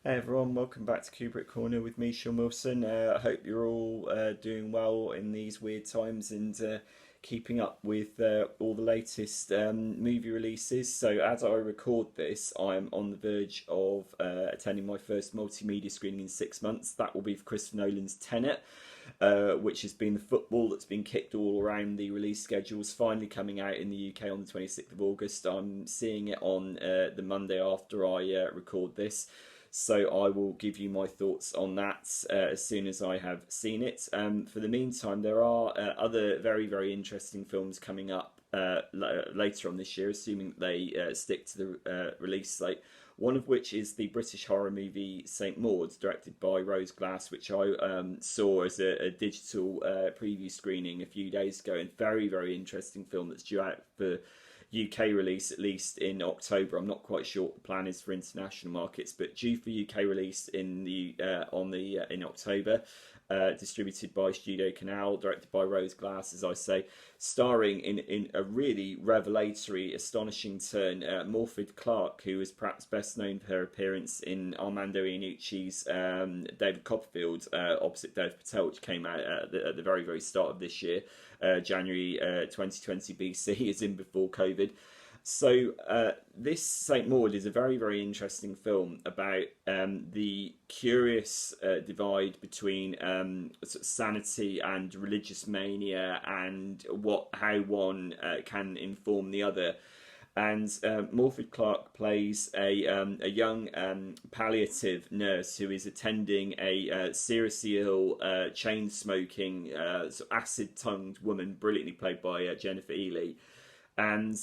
Hey everyone, welcome back to Kubrick Corner with me, Sean Wilson. I hope you're all doing well in these weird times and keeping up with all the latest movie releases. So, as I record this, I'm on the verge of attending my first multimedia screening in 6 months. That will be for Christopher Nolan's Tenet, which has been the football that's been kicked all around the release schedules, finally coming out in the UK on the 26th of August. I'm seeing it on the Monday after I record this. So I will give you my thoughts on that as soon as I have seen it. For the meantime, there are other very, very interesting films coming up later on this year, assuming they stick to the release slate. One of which is the British horror movie St Maud, directed by Rose Glass, which I saw as a digital preview screening a few days ago. And very, very interesting film that's due out for UK release at least in October. I'm not quite sure what the plan is for international markets, but due for UK release in October. Distributed by Studio Canal, directed by Rose Glass, as I say, starring in a really revelatory, astonishing turn, Morfydd Clark, who is perhaps best known for her appearance in Armando Iannucci's David Copperfield opposite Dev Patel, which came out at the very, very start of this year, January 2020 BC, as in before COVID. So this Saint Maud is a very, very interesting film about the curious divide between sort of sanity and religious mania, and how one can inform the other. And Morfydd Clark plays a young palliative nurse who is attending a seriously ill, chain-smoking, sort of acid-tongued woman, brilliantly played by Jennifer Ehle. And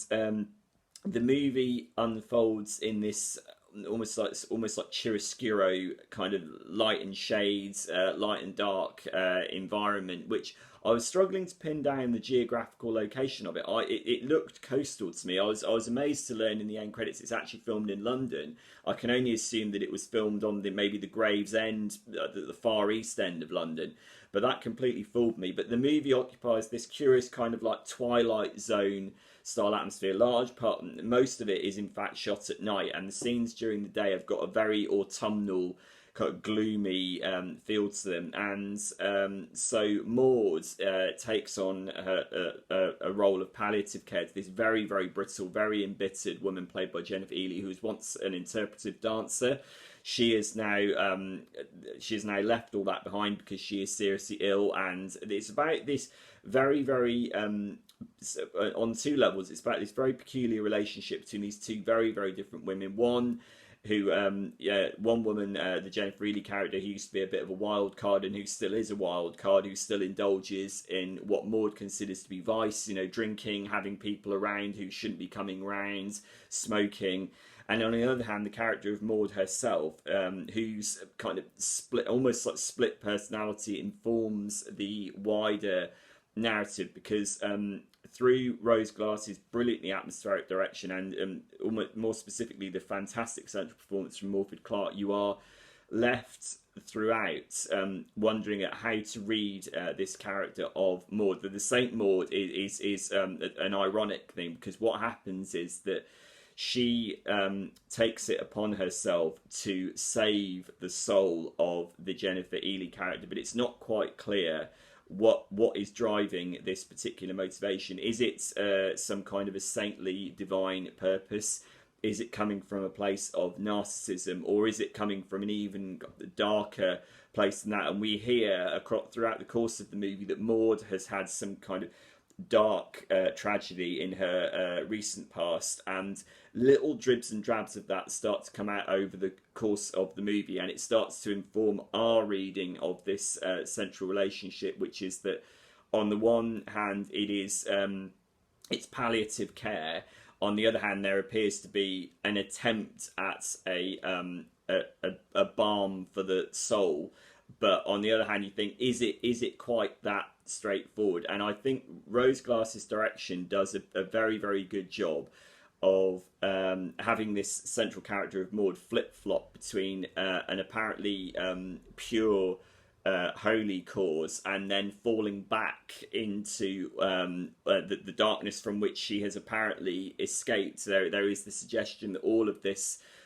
the movie unfolds in this almost like chiaroscuro kind of light and shades, light and dark environment, which I was struggling to pin down the geographical location of it. It looked coastal to me. I was amazed to learn in the end credits it's actually filmed in London. I can only assume that it was filmed on maybe the Gravesend, the far east end of London, but that completely fooled me. But the movie occupies this curious kind of like Twilight Zone style atmosphere. Most of it is in fact shot at night, and the scenes during the day have got a very autumnal, kind of gloomy feel to them. And so Maud takes on a role of palliative care to this very, very brittle, very embittered woman played by Jennifer Ehle, who was once an interpretive dancer. She is now left all that behind because she is seriously ill, and it's about this very, very on two levels. It's about this very peculiar relationship between these two very, very different women. One woman, the Jennifer Ehle character, who used to be a bit of a wild card and who still is a wild card, who still indulges in what Maud considers to be vice, drinking, having people around who shouldn't be coming around, smoking. And on the other hand, the character of Maud herself, whose kind of almost like split personality, informs the wider narrative, because through Rose Glass's brilliantly atmospheric direction and almost more specifically the fantastic central performance from Morfydd Clark, you are left throughout wondering at how to read this character of Maud. The Saint Maud is an ironic thing, because what happens is that she takes it upon herself to save the soul of the Jennifer Ehle character, but it's not quite clear what is driving this particular motivation. Is it some kind of a saintly divine purpose? Is it coming from a place of narcissism, or is it coming from an even darker place than that? And we hear throughout the course of the movie that Maud has had some kind of dark tragedy in her recent past, and little dribs and drabs of that start to come out over the course of the movie, and it starts to inform our reading of this central relationship, which is that on the one hand it's palliative care, on the other hand there appears to be an attempt at a balm for the soul, but on the other hand you think, is it quite that straightforward? And I think Rose Glass's direction does a very, very good job of having this central character of Maud flip-flop between an apparently pure, holy cause, and then falling back into the darkness from which she has apparently escaped. There is the suggestion that all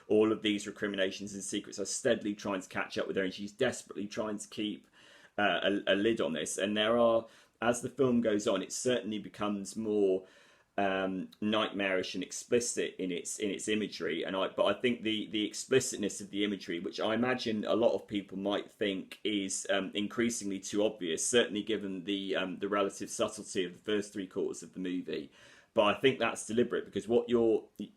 all of these recriminations and secrets are steadily trying to catch up with her, and she's desperately trying to keep a lid on this. And there are, as the film goes on, it certainly becomes more nightmarish and explicit in its imagery. But I think the explicitness of the imagery, which I imagine a lot of people might think is increasingly too obvious, certainly given the relative subtlety of the first three quarters of the movie. But I think that's deliberate, because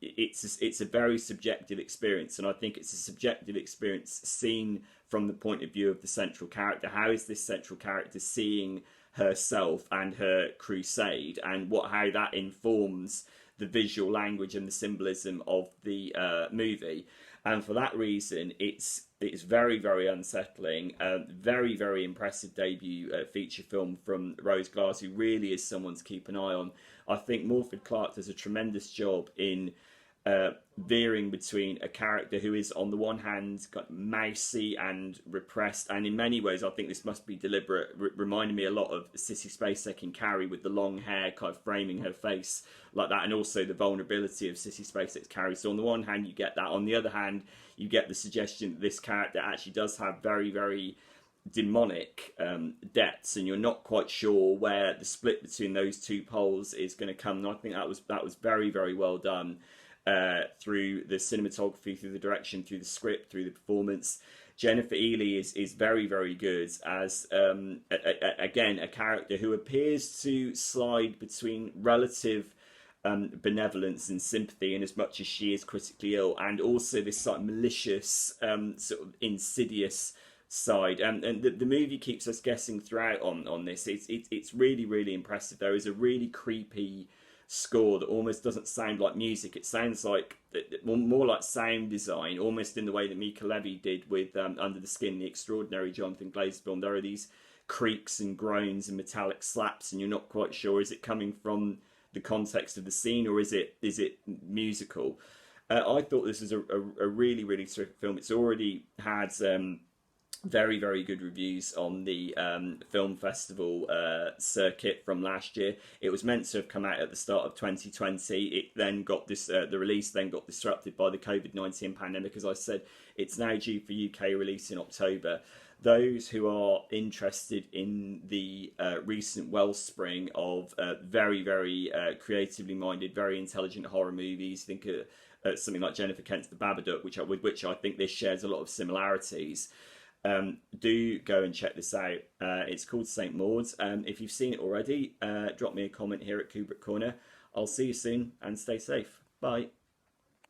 it's a very subjective experience, and I think it's a subjective experience seen from the point of view of the central character. How is this central character seeing herself and her crusade, and how that informs the visual language and the symbolism of the movie? And for that reason, it's very, very unsettling. Very, very impressive debut feature film from Rose Glass, who really is someone to keep an eye on. I think Morfydd Clark does a tremendous job in veering between a character who is, on the one hand, kind of mousy and repressed, and in many ways I think this must be deliberate, reminding me a lot of Sissy Spacek in Carrie, with the long hair kind of framing her face like that, and also the vulnerability of Sissy Spacek's Carrie. So on the one hand you get that, on the other hand you get the suggestion that this character actually does have very, very demonic depths, and you're not quite sure where the split between those two poles is going to come. And I think that was very, very well done. Through the cinematography, through the direction, through the script, through the performance. Jennifer Ehle is very, very good as, again, a character who appears to slide between relative benevolence and sympathy, in as much as she is critically ill, and also this sort of malicious, sort of insidious side. And the movie keeps us guessing throughout on this. It's really, really impressive. There is a really creepy score that almost doesn't sound like music. It sounds like more like sound design, almost in the way that Mika Levy did with Under the Skin, the extraordinary Jonathan Glazer film. There are these creaks and groans and metallic slaps, and you're not quite sure, is it coming from the context of the scene, or is it musical? I thought this was a really, really terrific film. It's already had very, very good reviews on the film festival circuit from last year. It was meant to have come out at the start of 2020. It then got the release then got disrupted by the COVID-19 pandemic. As I said, it's now due for UK release in October. Those who are interested in the recent wellspring of very, very creatively minded, very intelligent horror movies, think something like Jennifer Kent's The Babadook, with which I think this shares a lot of similarities. Do go and check this out. It's called St. Maud's. If you've seen it already, drop me a comment here at Kubrick Corner. I'll see you soon, and stay safe. Bye.